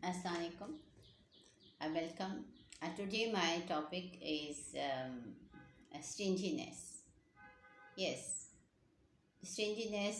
Assalamu alaikum. Welcome. Today my topic is stinginess. Yes, stinginess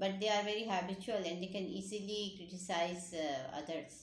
but they are very habitual and they can easily criticize others.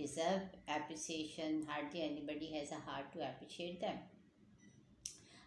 deserve appreciation, hardly anybody has a heart to appreciate them.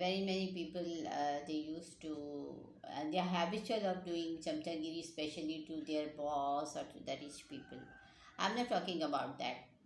very many people they used to and they are habitual of doing chamchagiri especially to their boss or to the rich people. I'm not talking about that.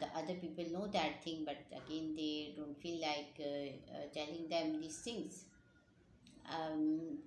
The other people know that thing, but again they don't feel like telling them these things.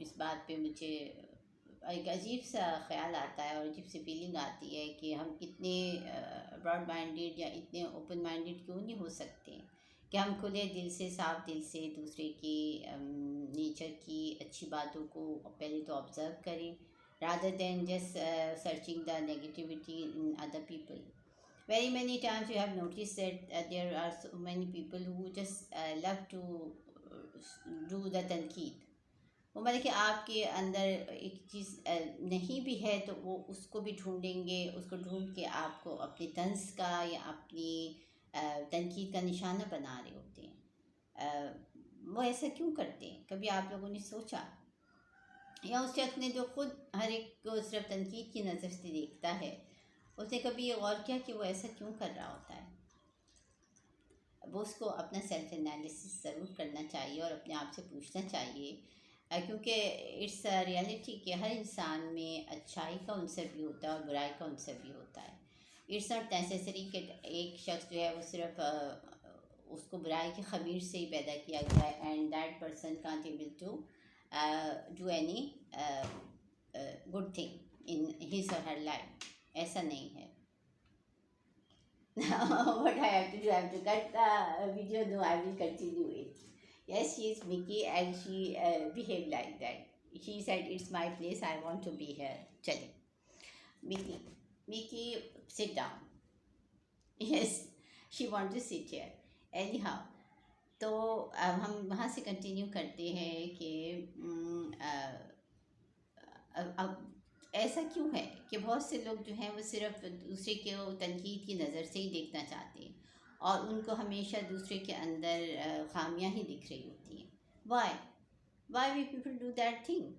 اس بات پہ مجھے ایک عجیب سا خیال آتا ہے اور عجیب سی فیلنگ آتی ہے کہ ہم کتنے براڈ مائنڈیڈ یا اتنے اوپن مائنڈیڈ کیوں نہیں ہو سکتے کہ ہم کھلے دل سے صاف دل سے دوسرے کی نیچر کی اچھی باتوں کو پہلے تو آبزرو کریں rather than just searching the negativity in other people. Very many times you have noticed that there are so many people who just love to do the tanqeed. وہ مطلب کہ آپ کے اندر ایک چیز نہیں بھی ہے تو وہ اس کو بھی ڈھونڈیں گے، اس کو ڈھونڈ کے آپ کو اپنی طنز کا یا اپنی تنقید کا نشانہ بنا رہے ہوتے ہیں۔ وہ ایسا کیوں کرتے ہیں؟ کبھی آپ لوگوں نے سوچا؟ یا اس شخص نے جو خود ہر ایک کو صرف تنقید کی نظر سے دیکھتا ہے، اس نے کبھی یہ غور کیا کہ وہ ایسا کیوں کر رہا ہوتا ہے؟ وہ اس کو اپنا سیلف انالیسس ضرور کرنا چاہیے اور اپنے آپ سے پوچھنا چاہیے، کیونکہ اٹس ریئلٹی کہ ہر انسان میں اچھائی کا عنصر بھی ہوتا ہے اور برائی کا عنصر بھی ہوتا ہے۔ اٹس ناٹ نیسیسری کہ ایک شخص جو ہے وہ صرف اس کو برائی کی خمیر سے ہی پیدا کیا گیا ہے and that person can't able to do any good thing in his or her life. ایسا نہیں ہے۔ What I have to do, I have to cut the video. No, I will continue it. Yes, she is Mickey and she behaved like that. She said, it's my place, I want to be here. Chale. Mickey, sit down. Yes, she wants to sit here. Anyhow, تو اب ہم وہاں سے continue کرتے ہیں کہ اب ایسا کیوں ہے کہ بہت سے لوگ جو ہیں وہ صرف دوسرے کو تنقید کی نظر سے ہی دیکھنا چاہتے ہیں اور ان کو ہمیشہ دوسرے کے اندر خامیاں ہی دکھ رہی ہوتی ہیں۔ Why we people do that thing?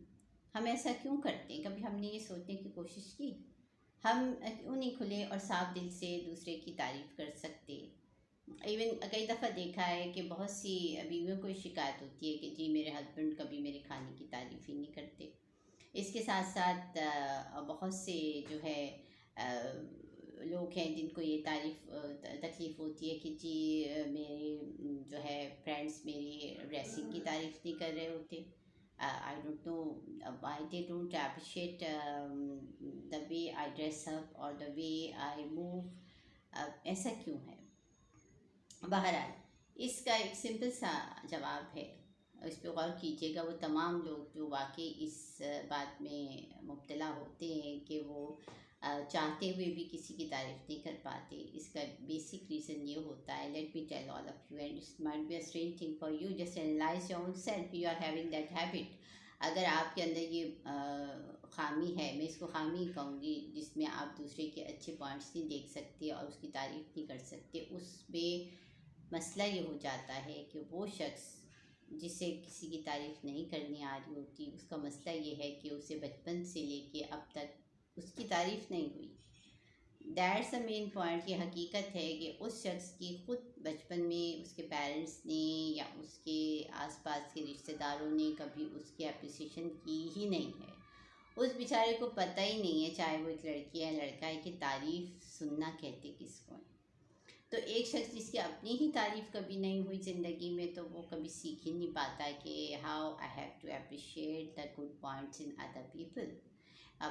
ہم ایسا کیوں کرتے ہیں؟ کبھی ہم نے یہ سوچنے کی کوشش کی ہم کیوں نہیں کھلے اور صاف دل سے دوسرے کی تعریف کر سکتے؟ ایون کئی دفعہ دیکھا ہے کہ بہت سی بیویوں کو شکایت ہوتی ہے کہ جی میرے ہسبینڈ کبھی میرے کھانے کی تعریف ہی نہیں کرتے۔ اس کے ساتھ ساتھ بہت سے جو ہے لوگ ہیں جن کو یہ تکلیف ہوتی ہے کہ جی میرے جو ہے فرینڈس میری ڈریسنگ کی تعریف نہیں کر رہے ہوتے۔ I don't know why they don't appreciate the way I dress up or the way I move. ایسا کیوں ہے؟ بہرحال اس کا ایک سمپل سا جواب ہے، اس پہ غور کیجیے گا۔ وہ تمام لوگ جو واقعی اس بات میں مبتلا ہوتے ہیں کہ وہ چاہتے ہوئے بھی کسی کی تعریف نہیں کر پاتے، اس کا بیسک ریزن یہ ہوتا ہے، let me tell all of you and it might be a strange thing for you, just analyse your own self, you are having that habit. اگر آپ کے اندر یہ خامی ہے، میں اس کو خامی ہی کہوں گی، جس میں آپ دوسرے کے اچھے پوائنٹس نہیں دیکھ سکتے اور اس کی تعریف نہیں کر سکتے، اس میں مسئلہ یہ ہو جاتا ہے کہ وہ شخص جسے کسی کی تعریف نہیں کرنی آ رہی ہوتی، اس کا مسئلہ یہ ہے کہ اسے بچپن سے لے کے اب تک اس کی تعریف نہیں ہوئی۔ That's the main point. یہ حقیقت ہے کہ اس شخص کی خود بچپن میں اس کے پیرنٹس نے یا اس کے آس پاس کے رشتہ داروں نے کبھی اس کی اپریسیشن کی ہی نہیں ہے۔ اس بیچارے کو پتہ ہی نہیں ہے، چاہے وہ ایک لڑکی ہے لڑکا ہے، کہ تعریف سننا کہتے کس کو ہے۔ تو ایک شخص جس کی اپنی ہی تعریف کبھی نہیں ہوئی زندگی میں، تو وہ کبھی سیکھ ہی نہیں پاتا کہ how I have to appreciate the good points in other people.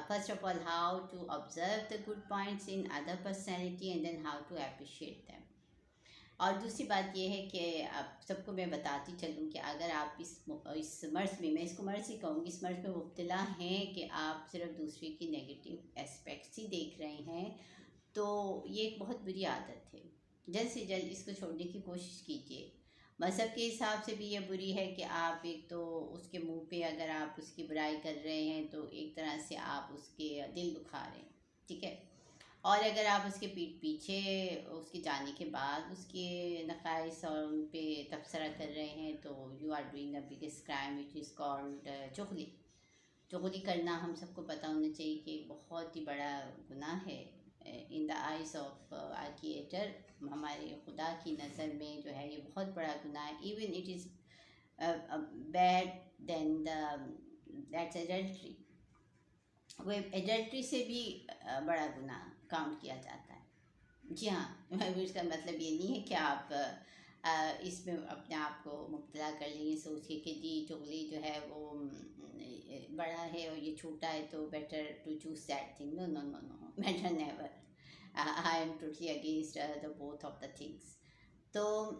First of all, how to observe the good points in other personality and then how to appreciate them. اور دوسری بات یہ ہے کہ اب سب کو میں بتاتی چلوں کہ اگر آپ اس مرض میں اس کو مرض ہی کہوں گی، اس مرض میں مبتلا ہیں کہ آپ صرف دوسرے کی نیگیٹو اسپیکٹس ہی دیکھ رہے ہیں، تو یہ ایک بہت بری عادت ہے۔ جلد سے جلد اس کو چھوڑنے کی کوشش کیجیے۔ مذہب کے حساب سے بھی یہ بری ہے کہ آپ ایک تو اس کے منہ پہ اگر آپ اس کی برائی کر رہے ہیں تو ایک طرح سے آپ اس کے دل دکھا رہے ہیں، ٹھیک ہے؟ اور اگر آپ اس کے پیٹھ پیچھے اس کے جانے کے بعد اس کے نقائص اور ان پہ تبصرہ کر رہے ہیں تو you are doing the biggest crime which is called چغلی۔ چغلی کرنا ہم سب کو پتہ ہونا چاہیے کہ بہت ہی بڑا گناہ ہے in the eyes of our creator. ہمارے خدا کی نظر میں جو ہے یہ بہت بڑا گناہ ہے۔ Even it is bad then that's adultery. وہ ایڈلٹری سے بھی بڑا گناہ کاؤنٹ کیا جاتا ہے۔ جی ہاں، اس کا مطلب یہ نہیں ہے کہ آپ اس میں اپنے آپ کو مبتلا کر لیں، یہ سوچ کے کہ جی چغلی جو ہے وہ بڑا ہے اور یہ چھوٹا ہے تو better to choose that thing. No no no no, better never. I am totally against the both of the things. تو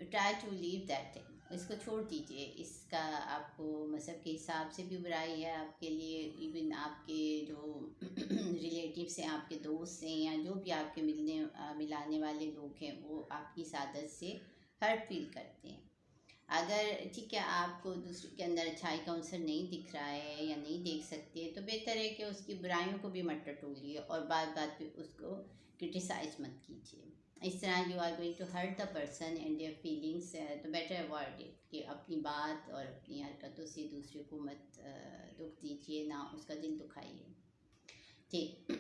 try to leave that thing, اس کو چھوڑ دیجیے. اس کا آپ کو مذہب کے حساب سے بھی برائی ہے آپ کے لیے. ایون آپ کے جو ریلیٹیوس ہیں, آپ کے دوست ہیں, یا جو بھی آپ کے ملانے والے لوگ ہیں, وہ آپ کی اس عادت سے ہرٹ فیل کرتے ہیں. اگر ٹھیک ہے آپ کو دوسرے کے اندر اچھائی کا عنصر نہیں دکھ رہا ہے یا نہیں دیکھ سکتے, تو بہتر ہے کہ اس کی برائیوں کو بھی مت ٹٹولیے اور بات بات پہ اس کو کرٹیسائز مت کیجیے. اس طرح you are going to hurt the person and their feelings, تو بیٹر اوائڈ اٹ, کہ اپنی بات اور اپنی حرکتوں سے دوسرے کو مت دکھ دیجیے, نہ اس کا دل دکھائیے. ٹھیک.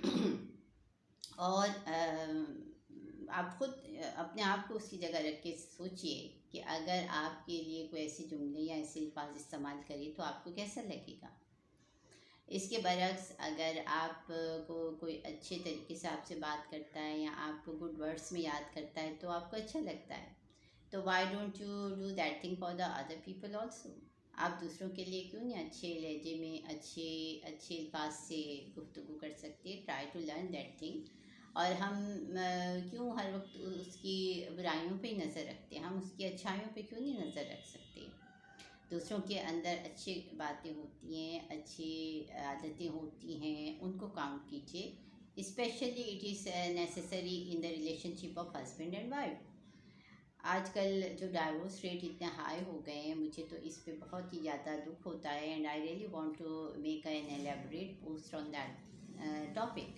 اور آپ خود اپنے آپ کو اس کی جگہ رکھ کے سوچئے کہ اگر آپ کے لیے کوئی ایسے جملے یا ایسے الفاظ استعمال کرے تو آپ کو کیسا لگے گا. اس کے برعکس اگر آپ کو کوئی اچھے طریقے سے آپ سے بات کرتا ہے یا آپ کو گڈ ورڈس میں یاد کرتا ہے تو آپ کو اچھا لگتا ہے. تو why don't you do that thing for the other people also. آپ دوسروں کے لیے کیوں نہیں اچھے لہجے میں اچھے الفاظ سے گفتگو کر سکتے. Try to learn that thing. اور ہم کیوں ہر وقت اس کی برائیوں پہ ہی نظر رکھتے ہیں, ہم اس کی اچھائیوں پہ کیوں نہیں نظر رکھ سکتے. دوسروں کے اندر اچھی باتیں ہوتی ہیں, اچھی عادتیں ہوتی ہیں, ان کو کاؤنٹ کیجیے. Especially it is necessary in the relationship of husband and wife. آج کل جو ڈائیورس ریٹ اتنے ہائی ہو گئے ہیں, مجھے تو اس پہ بہت ہی زیادہ دکھ ہوتا ہے. And I really want to make an elaborate post on that topic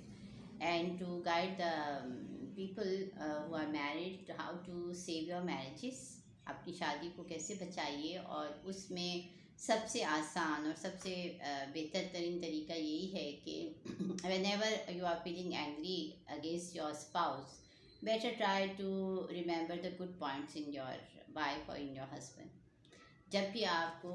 and to guide the people who are married how to save your marriages. اپنی شادی کو کیسے بچائیے, اور اس میں سب سے آسان اور سب سے بہتر ترین طریقہ یہی ہے کہ whenever you are feeling angry against your spouse, better try to remember the good points in your wife or in your husband. جب بھی آپ کو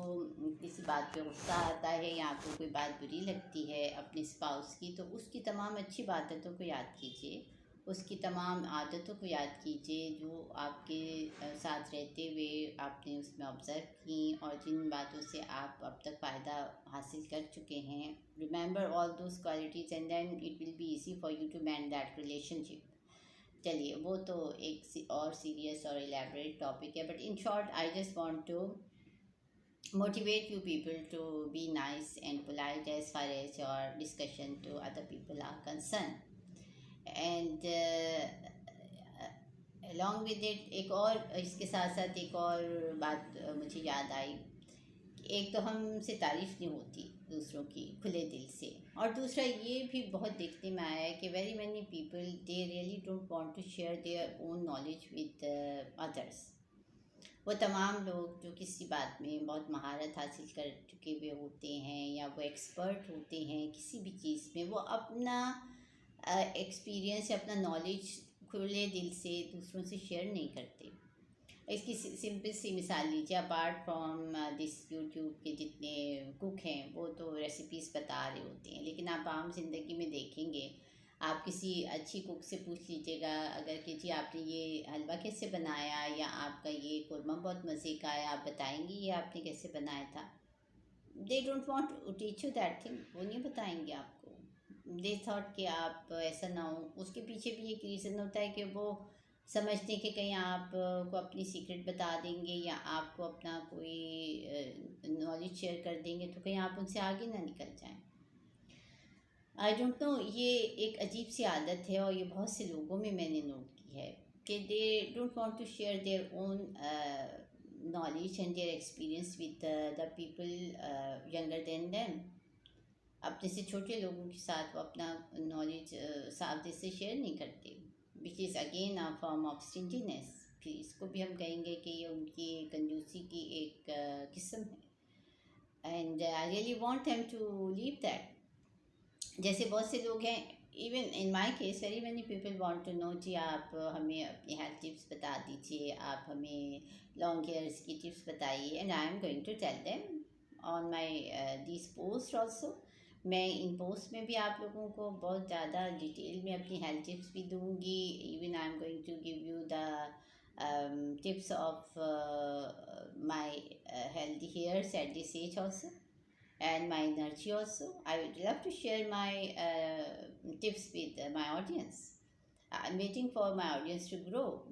کسی بات پہ غصہ آتا ہے یا آپ کو کوئی بات بری لگتی ہے اپنے اسپاؤس کی, تو اس کی تمام اچھی باتوں کو یاد کیجیے, اس کی تمام عادتوں کو یاد کیجیے جو آپ کے ساتھ رہتے ہوئے آپ نے اس میں آبزرو کی, اور جن باتوں سے آپ اب تک فائدہ حاصل کر چکے ہیں. Remember all those qualities and then it will be easy for you to mend that relationship. چلیے, وہ تو ایک اور سیریس اور الیبریٹ ٹاپک ہے, but in short I just want to motivate you people to be nice and polite as far as your discussion to other people are concerned. And along with it, ایک اور اس کے ساتھ ساتھ ایک اور بات مجھے یاد آئی. ایک تو ہم سے تعریف نہیں ہوتی دوسروں کی کھلے دل سے, اور دوسرا یہ بھی بہت دیکھنے میں آیا ہے کہ very many people they really don't want to share their own knowledge with others. وہ تمام لوگ جو کسی بات میں بہت مہارت حاصل کر چکے ہوئے ہوتے ہیں یا وہ ایکسپرٹ ہوتے ہیں کسی بھی چیز میں, وہ اپنا ایکسپیرئنس یا اپنا نالج کھلے دل سے دوسروں سے شیئر نہیں کرتے. اس کی سمپل سی مثال لیجیے. اپارٹ فرام دس یوٹیوب کے جتنے کوک ہیں وہ تو ریسیپیز بتا رہے ہوتے ہیں, لیکن آپ عام زندگی میں دیکھیں گے, آپ کسی اچھی کوک سے پوچھ لیجیے گا اگر کہ جی آپ نے یہ حلوہ کیسے بنایا, یا آپ کا یہ قورمہ بہت مزے کا ہے, آپ بتائیں گی یہ آپ نے کیسے بنایا تھا. They don't want to teach you that thing, وہ نہیں بتائیں گے آپ کو. دے تھاٹ کہ آپ ایسا نہ ہو. اس کے پیچھے بھی ایک ریزن ہوتا ہے کہ وہ سمجھتے ہیں کہ کہیں آپ کو اپنی سیکرٹ بتا دیں گے یا آپ کو اپنا کوئی نالج شیئر کر دیں گے تو کہیں آپ ان سے آگے نہ نکل جائیں. آئی ڈونٹ نو, یہ ایک عجیب سی عادت ہے, اور یہ بہت سے لوگوں میں نے نوٹ کی ہے کہ they don't want to share their own knowledge and their experience with the people younger than them. اپنے سے چھوٹے لوگوں کے ساتھ وہ اپنا نالج صاف دل سے شیئر نہیں کرتے, which is again a form of stinginess. پھر اس کو بھی ہم کہیں گے کہ یہ ان کی کنجوسی کی ایک قسم ہے. And I really want them to leave that. جیسے بہت سے لوگ ہیں, even in my case very many people want to know, جی آپ ہمیں اپنی ہیلتھ ٹپس بتا دیجیے, آپ ہمیں لانگ ہیئرس کی ٹپس بتائیے. And I am going to tell them on my these post also. میں ان پوسٹ میں بھی آپ لوگوں کو بہت زیادہ ڈیٹیل میں اپنی ہیلتھ ٹپس بھی دوں گی. Even I am going to give you the tips of my healthy hairs at this age also. and my energy also. I would love to share my tips with my audience. I'm waiting for my audience to grow.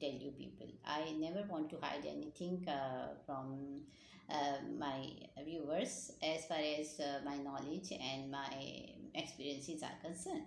tell you people. I never want to hide anything from my viewers as far as my knowledge and my experiences are concerned.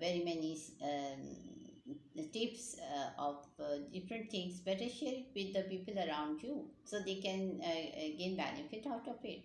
very many tips of different things, better share it with the people around you so they can gain benefit out of it,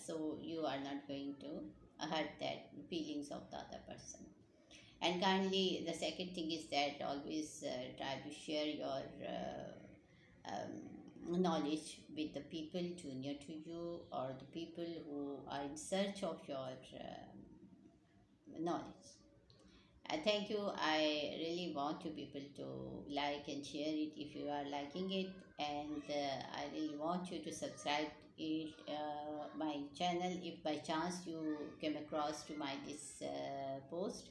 So you are not going to hurt that feelings of the other person. And kindly, the second thing is that always try to share your knowledge with the people junior to you or the people who are in search of your knowledge. Thank you. I really want you people to like and share it if you are liking it, and I really want you to subscribe it my channel if by chance you came across to my this post.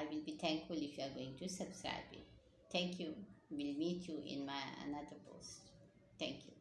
I will be thankful if you are going to subscribe it. Thank you. We'll meet you in my another post. Thank you.